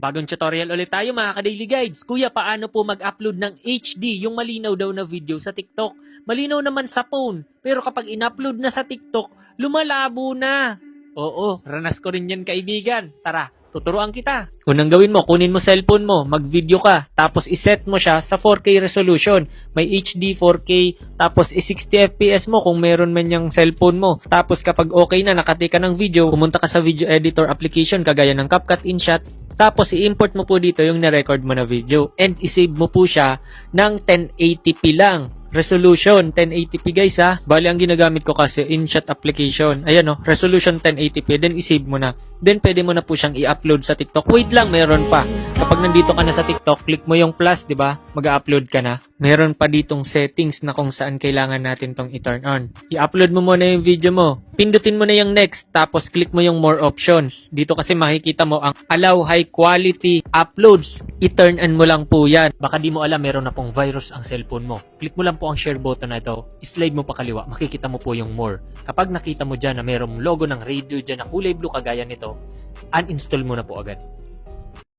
Bagong tutorial ulit tayo mga ka-daily guides. Kuya, paano po mag-upload ng HD, yung malinaw daw na video sa TikTok? Malinaw naman sa phone, pero kapag in-upload na sa TikTok, lumalabo na. Oo, ranas ko rin yan kaibigan. Tara, tuturuan kita. Unang gawin mo, kunin mo cellphone mo, mag-video ka, tapos iset mo siya sa 4K resolution. May HD 4K, tapos 60 FPS mo kung meron man yung cellphone mo. Tapos kapag okay na, nakati ka ng video, pumunta ka sa video editor application kagaya ng CapCut, InShot. Tapos i-import mo po dito yung na-record mo na video and i-save mo po siya ng 1080p lang. Resolution 1080p guys ha. Bali ang ginagamit ko kasi InShot application. Ayan o, resolution 1080p. Then i-save mo na. Then pwede mo na po siyang i-upload sa TikTok. Wait lang, meron pa. Kapag nandito ka na sa TikTok, click mo yung plus, di ba? Mag-upload ka na. Meron pa ditong settings na kung saan kailangan natin tong i-turn on. I-upload mo muna yung video mo. Pindutin mo na yung next, tapos click mo yung more options. Dito kasi makikita mo ang allow high quality uploads. I-turn on mo lang po yan. Baka di mo alam, meron na pong virus ang cellphone mo. Click mo lang po ang share button na ito. I-slide mo pa kaliwa, makikita mo po yung more. Kapag nakita mo dyan na merong logo ng radio dyan na kulay blue kagaya nito, uninstall mo na po agad.